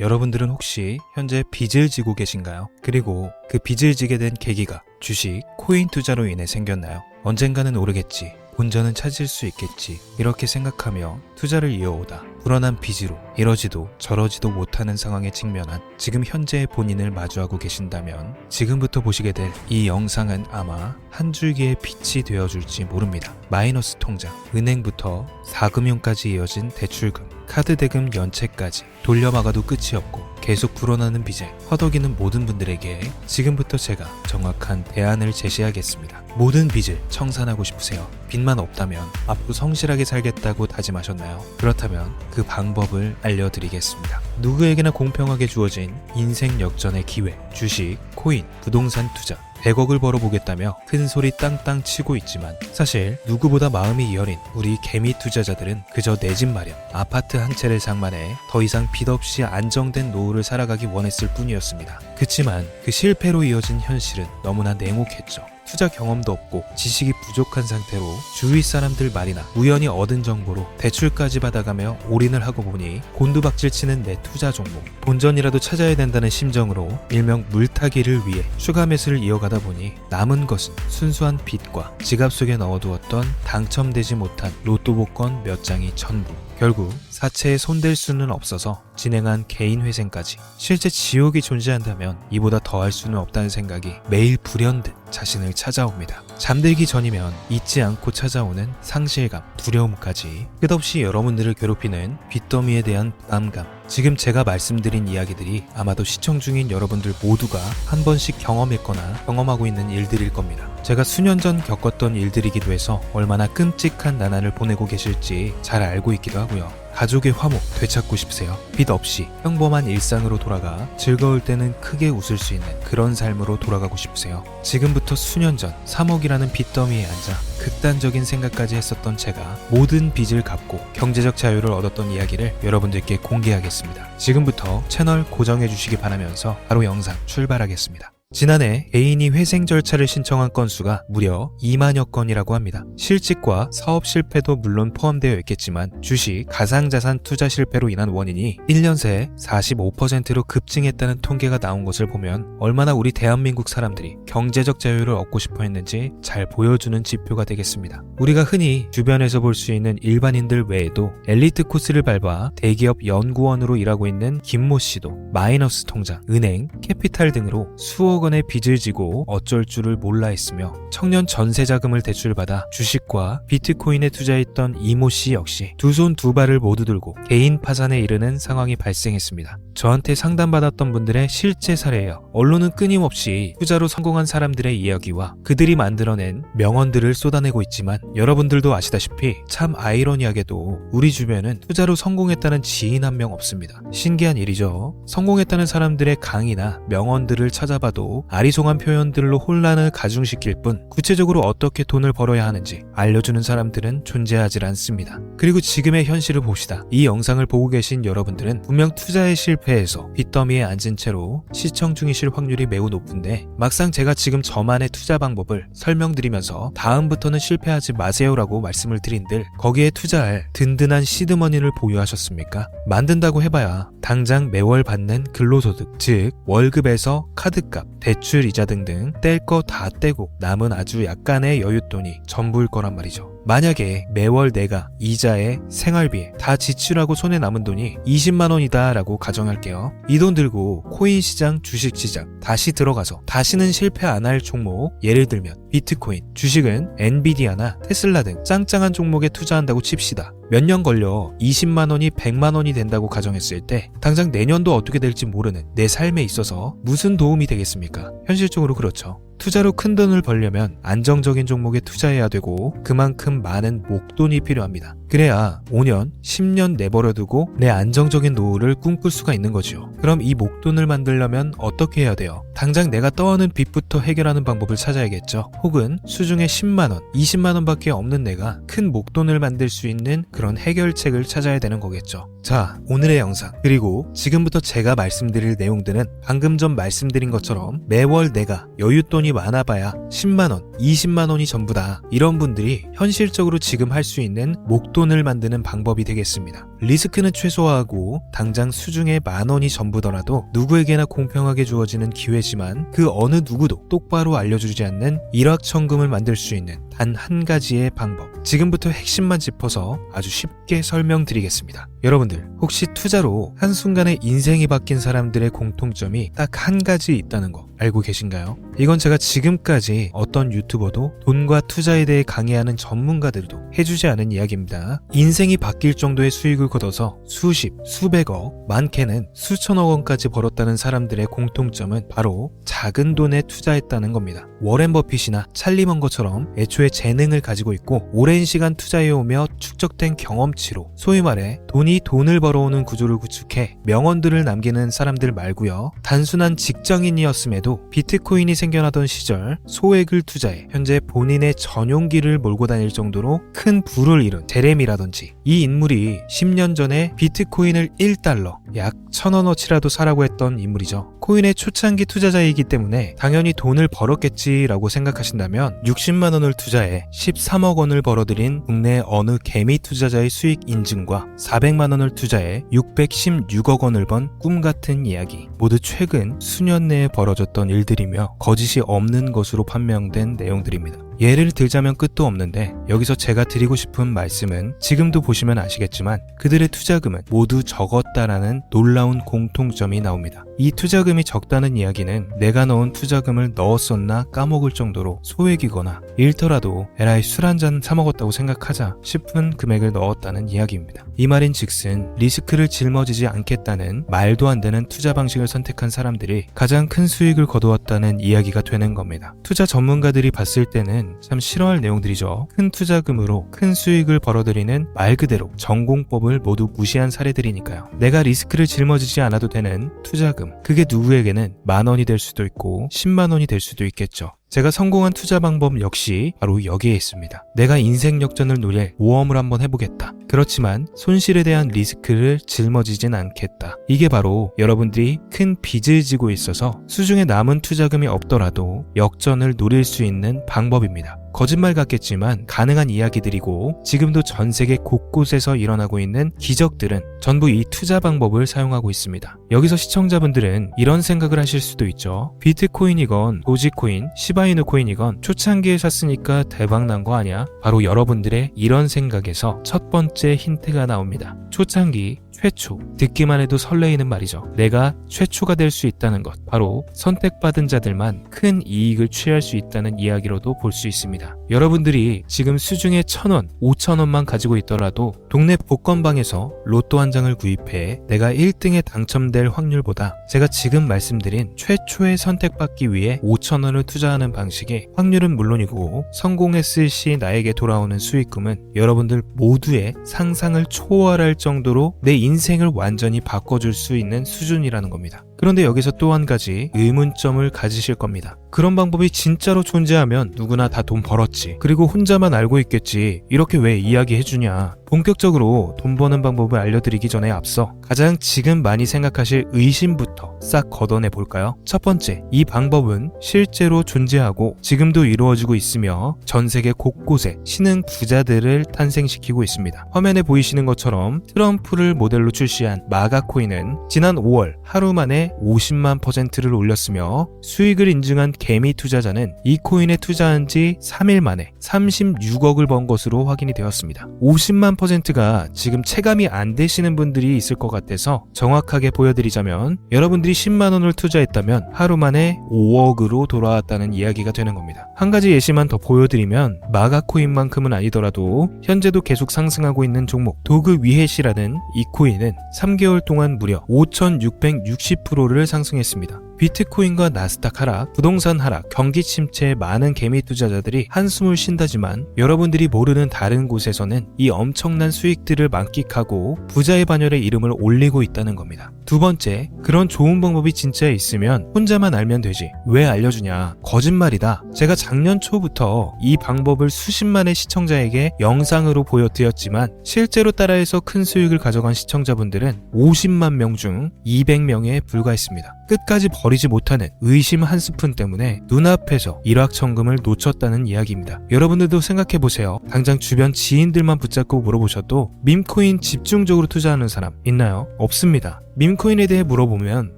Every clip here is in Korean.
여러분들은 혹시 현재 빚을 지고 계신가요? 그리고 그 빚을 지게 된 계기가 주식, 코인 투자로 인해 생겼나요? 언젠가는 오르겠지, 본전은 찾을 수 있겠지, 이렇게 생각하며 투자를 이어오다 불어난 빚으로 이러지도 저러지도 못하는 상황에 직면한 지금 현재의 본인을 마주하고 계신다면 지금부터 보시게 될 이 영상은 아마 한 줄기의 빛이 되어줄지 모릅니다. 마이너스 통장, 은행부터 4금융까지 이어진 대출금, 카드 대금 연체까지 돌려막아도 끝이 없고 계속 불어나는 빚에 허덕이는 모든 분들에게 지금부터 제가 정확한 대안을 제시하겠습니다. 모든 빚을 청산하고 싶으세요? 빚만 없다면 앞으로 성실하게 살겠다고 다짐하셨나요? 그렇다면 그 방법을 알려드리겠습니다. 누구에게나 공평하게 주어진 인생 역전의 기회, 주식, 코인, 부동산 투자 100억을 벌어보겠다며 큰 소리 땅땅 치고 있지만 사실 누구보다 마음이 여린 우리 개미 투자자들은 그저 내 집 마련, 아파트 한 채를 장만해 더 이상 빚 없이 안정된 노후를 살아가기 원했을 뿐이었습니다. 그치만 그 실패로 이어진 현실은 너무나 냉혹했죠. 투자 경험도 없고 지식이 부족한 상태로 주위 사람들 말이나 우연히 얻은 정보로 대출까지 받아가며 올인을 하고 보니 곤두박질 치는 내 투자 종목, 본전이라도 찾아야 된다는 심정으로 일명 물타기를 위해 추가 매수를 이어가다 보니 남은 것은 순수한 빚과 지갑 속에 넣어두었던 당첨되지 못한 로또 복권 몇 장이 전부. 결국 사채에 손댈 수는 없어서 진행한 개인 회생까지. 실제 지옥이 존재한다면 이보다 더할 수는 없다는 생각이 매일 불현듯 자신을 찾아옵니다. 잠들기 전이면 잊지 않고 찾아오는 상실감, 두려움까지 끝없이 여러분들을 괴롭히는 빚더미에 대한 부담감. 지금 제가 말씀드린 이야기들이 아마도 시청 중인 여러분들 모두가 한 번씩 경험했거나 경험하고 있는 일들일 겁니다. 제가 수년 전 겪었던 일들이기도 해서 얼마나 끔찍한 나날을 보내고 계실지 잘 알고 있기도 하고요. 가족의 화목 되찾고 싶으세요? 빚 없이 평범한 일상으로 돌아가 즐거울 때는 크게 웃을 수 있는 그런 삶으로 돌아가고 싶으세요? 지금부터 수년 전 3억이라는 빚더미에 앉아 극단적인 생각까지 했었던 제가 모든 빚을 갚고 경제적 자유를 얻었던 이야기를 여러분들께 공개하겠습니다. 지금부터 채널 고정해 주시기 바라면서 바로 영상 출발하겠습니다. 지난해 애인이 회생 절차를 신청한 건수가 무려 2만여 건이라고 합니다. 실직과 사업 실패도 물론 포함되어 있겠지만 주식, 가상자산 투자 실패로 인한 원인이 1년 새 45%로 급증했다는 통계가 나온 것을 보면 얼마나 우리 대한민국 사람들이 경제적 자유를 얻고 싶어 했는지 잘 보여주는 지표가 되겠습니다. 우리가 흔히 주변에서 볼 수 있는 일반인들 외에도 엘리트 코스를 밟아 대기업 연구원으로 일하고 있는 김모 씨도 마이너스 통장, 은행, 캐피탈 등으로 수억 원의 빚을 지고 어쩔 줄을 몰라 했으며 청년 전세자금을 대출받아 주식과 비트코인에 투자했던 이모 씨 역시 두 손 두 발을 모두 들고 개인 파산에 이르는 상황이 발생했습니다. 저한테 상담받았던 분들의 실제 사례예요. 언론은 끊임없이 투자로 성공한 사람들의 이야기와 그들이 만들어낸 명언들을 쏟아내고 있지만 여러분들도 아시다시피 참 아이러니하게도 우리 주변은 투자로 성공했다는 지인 한 명 없습니다. 신기한 일이죠. 성공했다는 사람들의 강의나 명언들을 찾아봐도 아리송한 표현들로 혼란을 가중시킬 뿐 구체적으로 어떻게 돈을 벌어야 하는지 알려주는 사람들은 존재하지 않습니다. 그리고 지금의 현실을 봅시다. 이 영상을 보고 계신 여러분들은 분명 투자에 실패해서 빚더미에 앉은 채로 시청 중이실 확률이 매우 높은데 막상 제가 지금 저만의 투자 방법을 설명드리면서 다음부터는 실패하지 마세요라고 말씀을 드린들 거기에 투자할 든든한 시드머니를 보유하셨습니까? 만든다고 해봐야 당장 매월 받는 근로소득, 즉 월급에서 카드값, 대출 이자 등등 뗄 거 다 떼고 남은 아주 약간의 여윳돈이 전부일 거란 말이죠. 만약에 매월 내가 이자에 생활비에 다 지출하고 손에 남은 돈이 20만 원이다 라고 가정할게요. 이 돈 들고 코인 시장, 주식 시장 다시 들어가서 다시는 실패 안 할 종목, 예를 들면 비트코인, 주식은 엔비디아나 테슬라 등 짱짱한 종목에 투자한다고 칩시다. 몇 년 걸려 20만 원이 100만 원이 된다고 가정했을 때 당장 내년도 어떻게 될지 모르는 내 삶에 있어서 무슨 도움이 되겠습니까? 현실적으로 그렇죠. 투자로 큰 돈을 벌려면 안정적인 종목에 투자해야 되고 그만큼 많은 목돈이 필요합니다. 그래야 5년, 10년 내버려두고 내 안정적인 노후를 꿈꿀 수가 있는 거죠. 그럼 이 목돈을 만들려면 어떻게 해야 돼요? 당장 내가 떠오는 빚부터 해결하는 방법을 찾아야겠죠. 혹은 수중에 10만원, 20만원밖에 없는 내가 큰 목돈을 만들 수 있는 그런 해결책을 찾아야 되는 거겠죠. 자, 오늘의 영상 그리고 지금부터 제가 말씀드릴 내용들은 방금 전 말씀드린 것처럼 매월 내가 여윳돈이 돈이 많아봐야 10만원, 20만원이 전부다. 이런 분들이 현실적으로 지금 할 수 있는 목돈을 만드는 방법이 되겠습니다. 리스크는 최소화하고 당장 수중에 만원이 전부더라도 누구에게나 공평하게 주어지는 기회지만 그 어느 누구도 똑바로 알려주지 않는 일확천금을 만들 수 있는 단 한 가지의 방법. 지금부터 핵심만 짚어서 아주 쉽게 설명드리겠습니다. 여러분들 혹시 투자로 한순간에 인생이 바뀐 사람들의 공통점이 딱 한 가지 있다는 거 알고 계신가요? 이건 제가 지금까지 어떤 유튜버도 돈과 투자에 대해 강의하는 전문가들도 해주지 않은 이야기입니다. 인생이 바뀔 정도의 수익을 거둬서 수십, 수백억, 많게는 수천억 원까지 벌었다는 사람들의 공통점은 바로 작은 돈에 투자했다는 겁니다. 워렌 버핏이나 찰리 먼거처럼 애초에 재능을 가지고 있고 오랜 시간 투자해오며 축적된 경험치로 소위 말해 돈이 돈을 벌어오는 구조를 구축해 명언들을 남기는 사람들 말고요. 단순한 직장인이었음에도 비트코인이 생겨나던 시절 소액을 투자해 현재 본인의 전용기를 몰고 다닐 정도로 큰 부를 이룬 제레미라든지 이 인물이 10년 전에 비트코인을 1달러 약 1,000원어치라도 사라고 했던 인물이죠. 코인의 초창기 투자자이기 때문에 당연히 돈을 벌었겠지라고 생각하신다면 60만 원을 투자해 13억 원을 벌어들인 국내 어느 개미 투자자의 수익 인증과 400만 원을 투자해 616억 원을 번 꿈같은 이야기 모두 최근 수년 내에 벌어졌던 일들이며 거짓이 없는 것으로 판명된 내용들입니다. 예를 들자면 끝도 없는데 여기서 제가 드리고 싶은 말씀은 지금도 보시면 아시겠지만 그들의 투자금은 모두 적었다라는 놀라운 공통점이 나옵니다. 이 투자금이 적다는 이야기는 내가 넣은 투자금을 넣었었나 까먹을 정도로 소액이거나 잃더라도 에라이 술 한잔 사먹었다고 생각하자 싶은 금액을 넣었다는 이야기입니다. 이 말인 즉슨 리스크를 짊어지지 않겠다는 말도 안 되는 투자 방식을 선택한 사람들이 가장 큰 수익을 거두었다는 이야기가 되는 겁니다. 투자 전문가들이 봤을 때는 참 싫어할 내용들이죠. 큰 투자금으로 큰 수익을 벌어들이는 말 그대로 전공법을 모두 무시한 사례들이니까요. 내가 리스크를 짊어지지 않아도 되는 투자금, 그게 누구에게는 만원이 될 수도 있고 10만원이 될 수도 있겠죠. 제가 성공한 투자 방법 역시 바로 여기에 있습니다. 내가 인생 역전을 노릴 모험을 한번 해보겠다. 그렇지만 손실에 대한 리스크를 짊어지진 않겠다. 이게 바로 여러분들이 큰 빚을 지고 있어서 수중에 남은 투자금이 없더라도 역전을 노릴 수 있는 방법입니다. 거짓말 같겠지만 가능한 이야기들이고 지금도 전 세계 곳곳에서 일어나고 있는 기적들은 전부 이 투자 방법을 사용하고 있습니다. 여기서 시청자분들은 이런 생각을 하실 수도 있죠. 비트코인이건 도지코인, 시바이누 코인이건 초창기에 샀으니까 대박난 거 아니야? 바로 여러분들의 이런 생각에서 첫 번째 힌트가 나옵니다. 초창기 최초, 듣기만 해도 설레이는 말이죠. 내가 최초가 될 수 있다는 것, 바로 선택받은 자들만 큰 이익을 취할 수 있다는 이야기로도 볼 수 있습니다. 여러분들이 지금 수중에 1,000원, 5,000원만 가지고 있더라도 동네 복권방에서 로또 한 장을 구입해 내가 1등에 당첨될 확률보다 제가 지금 말씀드린 최초의 선택받기 위해 5,000원을 투자하는 방식의 확률은 물론이고 성공했을 시 나에게 돌아오는 수익금은 여러분들 모두의 상상을 초월할 정도로 내 인생을 완전히 바꿔줄 수 있는 수준이라는 겁니다. 그런데 여기서 또 한 가지 의문점을 가지실 겁니다. 그런 방법이 진짜로 존재하면 누구나 다 돈 벌었지. 그리고 혼자만 알고 있겠지. 이렇게 왜 이야기해주냐. 본격적으로 돈 버는 방법을 알려드리기 전에 앞서 가장 지금 많이 생각하실 의심부터 싹 걷어내 볼까요? 첫 번째, 이 방법은 실제로 존재하고 지금도 이루어지고 있으며 전 세계 곳곳에 신흥 부자들을 탄생시키고 있습니다. 화면에 보이시는 것처럼 트럼프를 모델로 출시한 마가코인은 지난 5월 하루 만에 50만%를 올렸으며 수익을 인증한 개미 투자자는 이 코인에 투자한 지 3일 만에 36억을 번 것으로 확인이 되었습니다. 50만%가 지금 체감이 안 되시는 분들이 있을 것 같아서 정확하게 보여드리자면 여러분들이 10만원을 투자했다면 하루 만에 5억으로 돌아왔다는 이야기가 되는 겁니다. 한 가지 예시만 더 보여드리면 마가코인만큼은 아니더라도 현재도 계속 상승하고 있는 종목 도그 위햇이라는 이 코인은 3개월 동안 무려 5,660%를 상승했습니다. 비트코인과 나스닥 하락, 부동산 하락, 경기 침체에 많은 개미 투자자들이 한숨을 쉰다지만 여러분들이 모르는 다른 곳에서는 이 엄청난 수익들을 만끽하고 부자의 반열에 이름을 올리고 있다는 겁니다. 두 번째, 그런 좋은 방법이 진짜 있으면 혼자만 알면 되지. 왜 알려주냐? 거짓말이다. 제가 작년 초부터 이 방법을 수십만의 시청자에게 영상으로 보여드렸지만 실제로 따라해서 큰 수익을 가져간 시청자분들은 50만 명 중 200명에 불과했습니다. 끝까지 버리지 못하는 의심 한 스푼 때문에 눈앞에서 일확천금을 놓쳤다는 이야기입니다. 여러분들도 생각해보세요. 당장 주변 지인들만 붙잡고 물어보셔도 밈코인 집중적으로 투자하는 사람 있나요? 없습니다. 밈코인에 대해 물어보면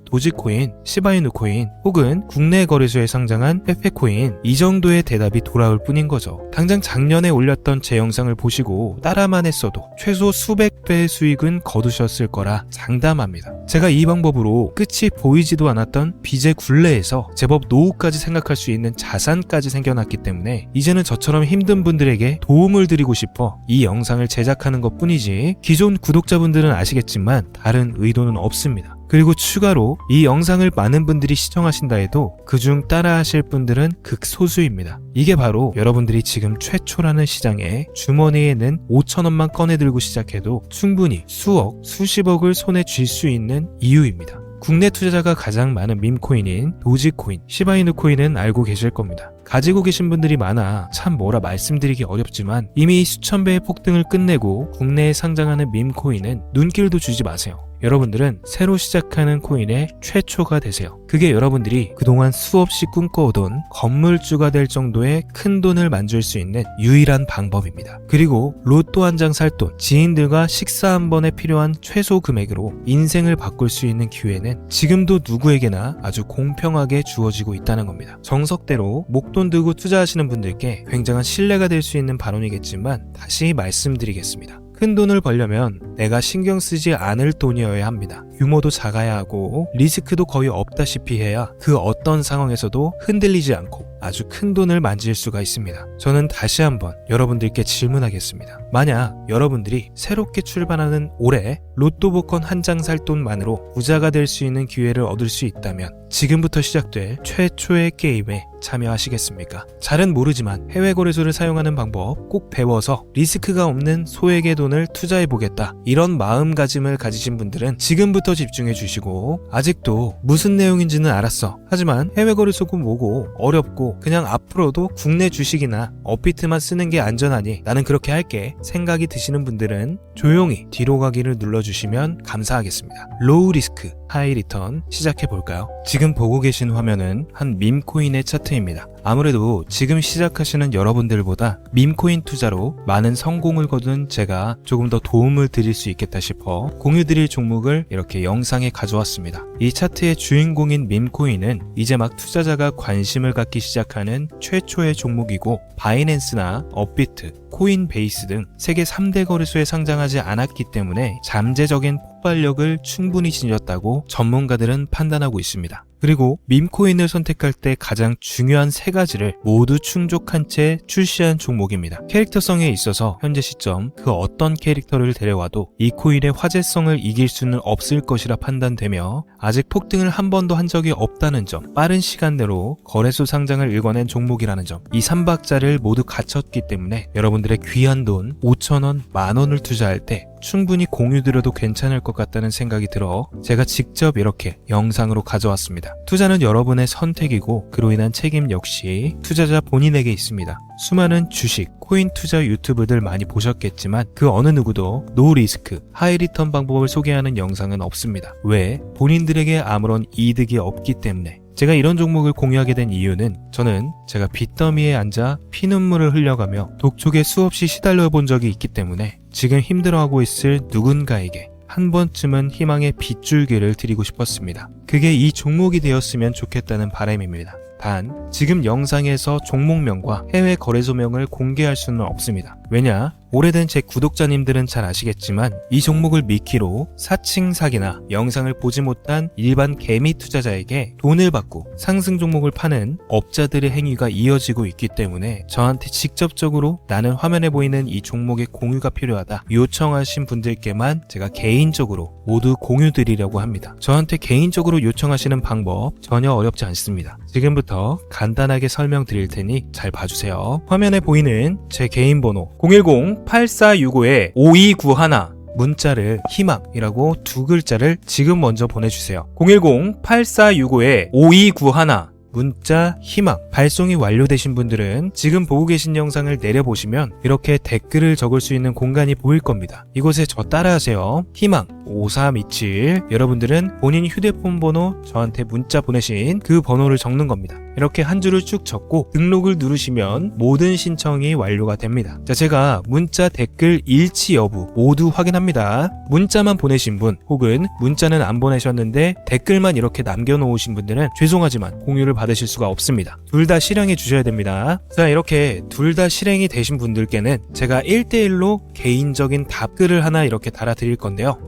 도지코인, 시바이누 코인 혹은 국내 거래소에 상장한 페페코인 이 정도의 대답이 돌아올 뿐인 거죠. 당장 작년에 올렸던 제 영상을 보시고 따라만 했어도 최소 수백 배의 수익은 거두셨을 거라 장담합니다. 제가 이 방법으로 끝이 보이지도 않았던 빚의 굴레에서 제법 노후까지 생각할 수 있는 자산까지 생겨났기 때문에 이제는 저처럼 힘든 분들에게 도움을 드리고 싶어 이 영상을 제작하는 것 뿐이지 기존 구독자분들은 아시겠지만 다른 의도는 없습니다. 그리고 추가로 이 영상을 많은 분들이 시청하신다 해도 그중 따라하실 분들은 극소수입니다. 이게 바로 여러분들이 지금 최초라는 시장에 주머니에 있는 5,000원만 꺼내들고 시작해도 충분히 수억, 수십억을 손에 쥘 수 있는 이유입니다. 국내 투자자가 가장 많은 밈코인인 도지코인, 시바이누 코인은 알고 계실 겁니다. 가지고 계신 분들이 많아 참 뭐라 말씀드리기 어렵지만 이미 수천 배의 폭등을 끝내고 국내에 상장하는 밈코인은 눈길도 주지 마세요. 여러분들은 새로 시작하는 코인의 최초가 되세요. 그게 여러분들이 그동안 수없이 꿈꿔오던 건물주가 될 정도의 큰 돈을 만질 수 있는 유일한 방법입니다. 그리고 로또 한 장 살 돈, 지인들과 식사 한 번에 필요한 최소 금액으로 인생을 바꿀 수 있는 기회는 지금도 누구에게나 아주 공평하게 주어지고 있다는 겁니다. 정석대로 목돈 들고 투자하시는 분들께 굉장한 신뢰가 될 수 있는 발언이겠지만 다시 말씀드리겠습니다. 큰 돈을 벌려면 내가 신경 쓰지 않을 돈이어야 합니다. 규모도 작아야 하고 리스크도 거의 없다시피 해야 그 어떤 상황에서도 흔들리지 않고 아주 큰 돈을 만질 수가 있습니다. 저는 다시 한번 여러분들께 질문하겠습니다. 만약 여러분들이 새롭게 출발하는 올해 로또 복권 한 장 살 돈만으로 부자가 될 수 있는 기회를 얻을 수 있다면 지금부터 시작될 최초의 게임에 참여하시겠습니까? 잘은 모르지만 해외 거래소를 사용하는 방법 꼭 배워서 리스크가 없는 소액의 돈을 투자해보겠다, 이런 마음가짐을 가지신 분들은 지금부터 집중해 주시고, 아직도 무슨 내용인지는 알았어, 하지만 해외 거래소고 뭐고 어렵고 그냥 앞으로도 국내 주식이나 업비트만 쓰는 게 안전하니 나는 그렇게 할게 생각이 드시는 분들은 조용히 뒤로 가기를 눌러주시면 감사하겠습니다. 로우 리스크 하이 리턴 시작해볼까요? 지금 보고 계신 화면은 한 밈코인의 차트입니다. 아무래도 지금 시작하시는 여러분들보다 밈코인 투자로 많은 성공을 거둔 제가 조금 더 도움을 드릴 수 있겠다 싶어 공유드릴 종목을 이렇게 영상에 가져왔습니다. 이 차트의 주인공인 밈코인은 이제 막 투자자가 관심을 갖기 시작하는 최초의 종목이고, 바이낸스나 업비트, 코인베이스 등 세계 3대 거래소에 상장하지 않았기 때문에 잠재적인 폭발력을 충분히 지녔다고 전문가들은 판단하고 있습니다. 그리고 밈코인을 선택할 때 가장 중요한 세 가지를 모두 충족한 채 출시한 종목입니다. 캐릭터성에 있어서 현재 시점 그 어떤 캐릭터를 데려와도 이 코인의 화제성을 이길 수는 없을 것이라 판단되며, 아직 폭등을 한 번도 한 적이 없다는 점, 빠른 시간 내로 거래소 상장을 일궈낸 종목이라는 점, 이 3박자를 모두 갖췄기 때문에 여러분들의 귀한 돈 5,000원, 만원을 투자할 때 충분히 공유드려도 괜찮을 것 같다는 생각이 들어 제가 직접 이렇게 영상으로 가져왔습니다. 투자는 여러분의 선택이고 그로 인한 책임 역시 투자자 본인에게 있습니다. 수많은 주식, 코인 투자 유튜브들 많이 보셨겠지만 그 어느 누구도 노 리스크, 하이 리턴 방법을 소개하는 영상은 없습니다. 왜? 본인들에게 아무런 이득이 없기 때문에. 제가 이런 종목을 공유하게 된 이유는 저는 제가 빚더미에 앉아 피눈물을 흘려가며 독촉에 수없이 시달려 본 적이 있기 때문에 지금 힘들어하고 있을 누군가에게 한 번쯤은 희망의 빗줄기를 드리고 싶었습니다. 그게 이 종목이 되었으면 좋겠다는 바람입니다. 단, 지금 영상에서 종목명과 해외 거래소명을 공개할 수는 없습니다. 왜냐? 오래된 제 구독자님들은 잘 아시겠지만 이 종목을 미끼로 사칭 사기나 영상을 보지 못한 일반 개미 투자자에게 돈을 받고 상승 종목을 파는 업자들의 행위가 이어지고 있기 때문에 저한테 직접적으로 나는 화면에 보이는 이 종목의 공유가 필요하다 요청하신 분들께만 제가 개인적으로 모두 공유드리려고 합니다. 저한테 개인적으로 요청하시는 방법 전혀 어렵지 않습니다. 지금부터 간단하게 설명드릴 테니 잘 봐주세요. 화면에 보이는 제 개인 번호 010-8465-5291 문자를 희망이라고 두 글자를 지금 먼저 보내주세요. 010-8465-5291 문자, 희망 발송이 완료되신 분들은 지금 보고 계신 영상을 내려보시면 이렇게 댓글을 적을 수 있는 공간이 보일 겁니다. 이곳에 저 따라하세요. 희망 5327. 여러분들은 본인 휴대폰 번호 저한테 문자 보내신 그 번호를 적는 겁니다. 이렇게 한 줄을 쭉 적고 등록을 누르시면 모든 신청이 완료가 됩니다. 자, 제가 문자 댓글 일치 여부 모두 확인합니다. 문자만 보내신 분 혹은 문자는 안 보내셨는데 댓글만 이렇게 남겨놓으신 분들은 죄송하지만 공유를 받으실 수가 없습니다. 둘 다 실행해 주셔야 됩니다. 자, 이렇게 둘 다 실행이 되신 분들께는 제가 1대1로 개인적인 답글을 하나 이렇게 달아드릴 건데요.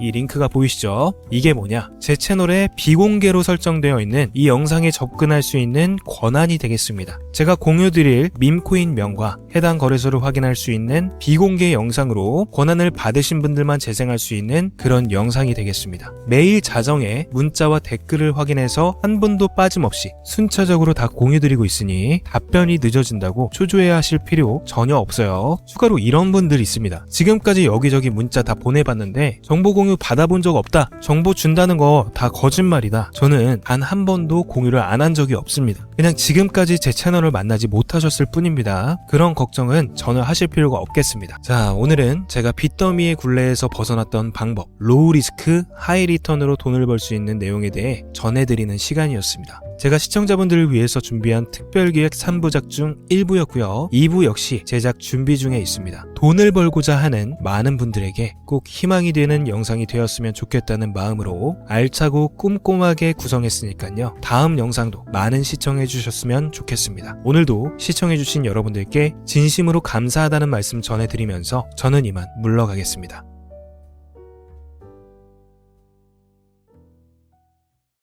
이 링크가 보이시죠? 이게 뭐냐? 제 채널에 비공개로 설정되어 있는 이 영상에 접근할 수 있는 권한이 되겠습니다. 제가 공유드릴 밈코인 명과 해당 거래소를 확인할 수 있는 비공개 영상으로 권한을 받으신 분들만 재생할 수 있는 그런 영상이 되겠습니다. 매일 자정에 문자와 댓글을 확인해서 한 분도 빠짐없이 순차적으로 다 공유드리고 있으니 답변이 늦어진다고 초조해 하실 필요 전혀 없어요. 추가로 이런 분들 있습니다. 지금까지 여기저기 문자 다 보내봤는데 정보 공유 받아본 적 없다. 정보 준다는 거 다 거짓말이다. 저는 단 한 번도 공유를 안 한 적이 없습니다. 그냥 지금까지 제 채널을 만나지 못하셨을 뿐입니다. 그런 걱정은 전혀 하실 필요가 없겠습니다. 자, 오늘은 제가 빚더미의 굴레에서 벗어났던 방법, 로우 리스크, 하이 리턴으로 돈을 벌 수 있는 내용에 대해 전해드리는 시간이었습니다. 제가 시청자분들을 위해서 준비한 특별기획 3부작 중 1부였고요. 2부 역시 제작 준비 중에 있습니다. 돈을 벌고자 하는 많은 분들에게 꼭 희망이 되는 영상이 되었으면 좋겠다는 마음으로 알차고 꼼꼼하게 구성했으니까요. 다음 영상도 많은 시청해 주셨으면 좋겠습니다. 오늘도 시청해 주신 여러분들께 진심으로 감사하다는 말씀 전해드리면서 저는 이만 물러가겠습니다.